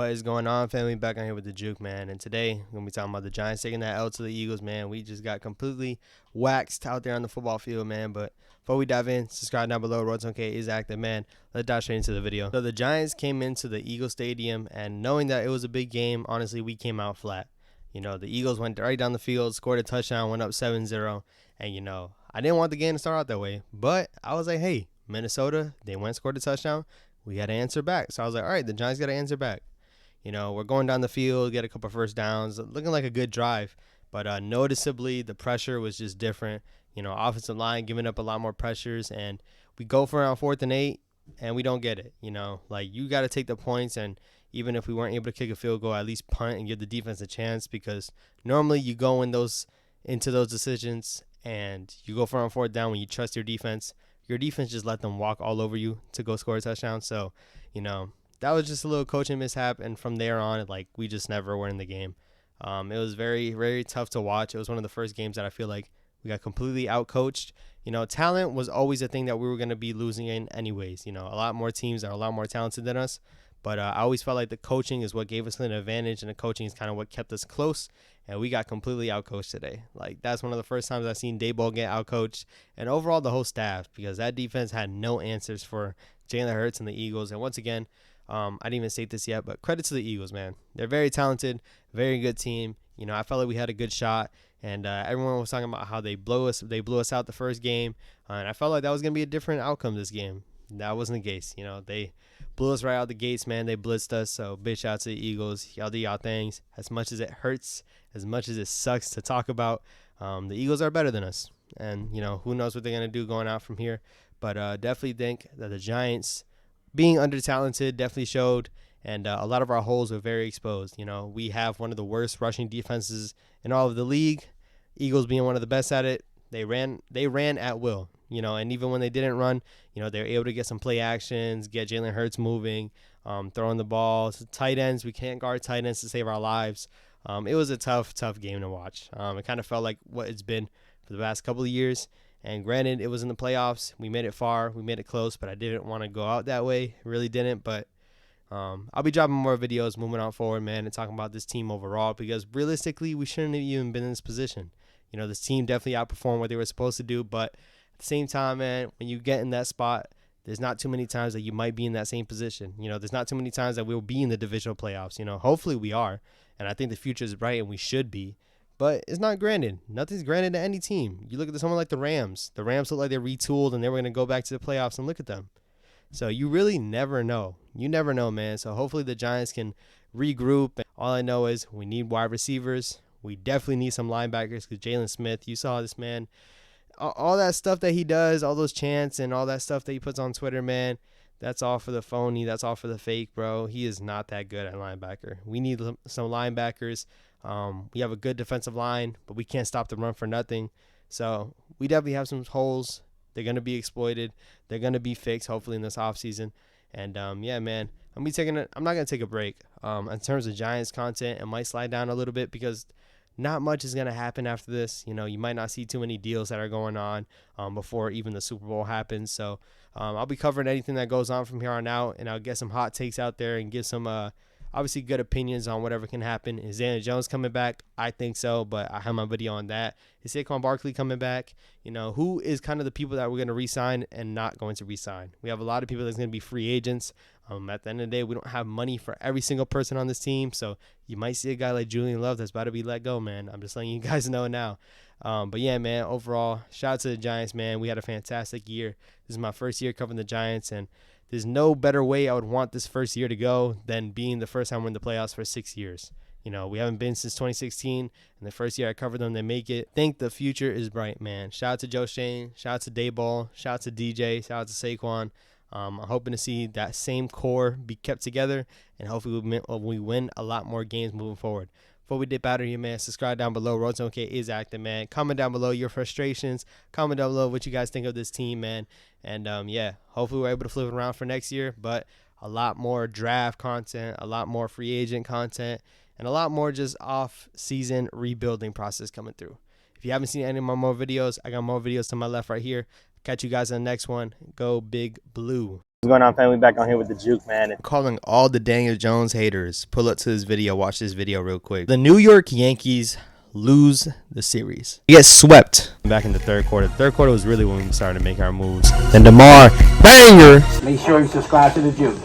What is going on, family? Back on here with the Juke, man. And today, we're going to be talking about the Giants taking that L to the Eagles, man. We just got completely waxed out there on the football field, man. But before we dive in, subscribe down below. Roads OK is active, man. Let's dive straight into the video. So the Giants came into the Eagles Stadium, and knowing that it was a big game, honestly, we came out flat. You know, the Eagles went right down the field, scored a touchdown, went up 7-0. And, you know, I didn't want the game to start out that way. But I was like, hey, Minnesota, they went and scored a touchdown. We got to answer back. So I was like, all right, the Giants got to answer back. You know, we're going down the field, get a couple of first downs, looking like a good drive. But noticeably, the pressure was just different. You know, offensive line giving up a lot more pressures, and we go for around 4th and 8, and we don't get it. You know, like you got to take the points, and even if we weren't able to kick a field goal, at least punt and give the defense a chance, because normally you go into those decisions and you go for on 4th down when you trust your defense. Your defense just let them walk all over you to go score a touchdown. So, you know, that was just a little coaching mishap, and from there on, like, we just never were in the game. It was very, very tough to watch. It was one of the first games that I feel like we got completely outcoached. You know, talent was always a thing that we were going to be losing in anyways. You know, a lot more teams are a lot more talented than us, but I always felt like the coaching is what gave us an advantage, and the coaching is kind of what kept us close, and we got completely outcoached today. Like, that's one of the first times I've seen Daboll get outcoached, and overall the whole staff, because that defense had no answers for Jalen Hurts and the Eagles. And once again, I didn't even state this yet, but credit to the Eagles, man. They're very talented, very good team. You know, I felt like we had a good shot, and everyone was talking about how they blew us out the first game, and I felt like that was gonna be a different outcome this game. That wasn't the case. You know, they blew us right out the gates, man. They blitzed us. So big shout out to the Eagles. Y'all do y'all things. As much as it hurts, as much as it sucks to talk about, the Eagles are better than us, and you know who knows what they're gonna do going out from here. But definitely think that the Giants, being under talented, definitely showed, and a lot of our holes were very exposed. You know, we have one of the worst rushing defenses in all of the league. Eagles being one of the best at it. They ran at will. You know, and even when they didn't run, you know, they were able to get some play actions, get Jalen Hurts moving, throwing the ball. So tight ends, we can't guard tight ends to save our lives. It was a tough game to watch. It kind of felt like what it's been for the past couple of years. And granted, it was in the playoffs. We made it far. We made it close, but I didn't want to go out that way. Really didn't. But I'll be dropping more videos moving on forward, man, and talking about this team overall, because realistically, we shouldn't have even been in this position. You know, this team definitely outperformed what they were supposed to do. But at the same time, man, when you get in that spot, there's not too many times that you might be in that same position. You know, there's not too many times that we'll be in the divisional playoffs. You know, hopefully we are. And I think the future is bright, and we should be. But it's not granted. Nothing's granted to any team. You look at someone like the Rams. The Rams look like they're retooled, and they were going to go back to the playoffs, and look at them. So you really never know. You never know, man. So hopefully the Giants can regroup. All I know is we need wide receivers. We definitely need some linebackers, because Jalen Smith, you saw this man. All that stuff that he does, all those chants and all that stuff that he puts on Twitter, man, that's all for the phony. That's all for the fake, bro. He is not that good at linebacker. We need some linebackers. We have a good defensive line, but we can't stop the run for nothing. So we definitely have some holes. They're going to be exploited. They're going to be fixed, hopefully, in this offseason. And, yeah, man, I'm not going to take a break. In terms of Giants content, it might slide down a little bit, because not much is going to happen after this. You know, you might not see too many deals that are going on before even the Super Bowl happens. So I'll be covering anything that goes on from here on out, and I'll get some hot takes out there and give some obviously good opinions on whatever can happen. Is Daniel Jones coming back? I think so, but I have my video on that. Is Saquon Barkley coming back? You know, who is kind of the people that we're going to re-sign and not going to re-sign? We have a lot of people that's going to be free agents. At the end of the day, we don't have money for every single person on this team, so you might see a guy like Julian Love that's about to be let go, man. I'm just letting you guys know now. But yeah, man, overall, shout out to the Giants, man. We had a fantastic year. This is my first year covering the Giants, and there's no better way I would want this first year to go than being the first time we're in the playoffs for 6 years. You know, we haven't been since 2016, and the first year I covered them, they make it. I think the future is bright, man. Shout out to Joe Shane. Shout out to Daboll. Shout out to DJ. Shout out to Saquon. I'm hoping to see that same core be kept together, and hopefully we win a lot more games moving forward. Before we dip out of here, man, subscribe down below. Roads OK is active, man. Comment down below your frustrations. Comment down below what you guys think of this team, man. And, yeah, hopefully we're able to flip it around for next year. But a lot more draft content, a lot more free agent content, and a lot more just off-season rebuilding process coming through. If you haven't seen any of my more videos, I got more videos to my left right here. Catch you guys in the next one. Go Big Blue. What's going on, family? Back on here with the Juke, man. And calling all the Daniel Jones haters. Pull up to this video. Watch this video real quick. The New York Yankees lose the series. They get swept back in the third quarter. The third quarter was really when we started to make our moves. Then DeMar banger. Make sure you subscribe to the Juke.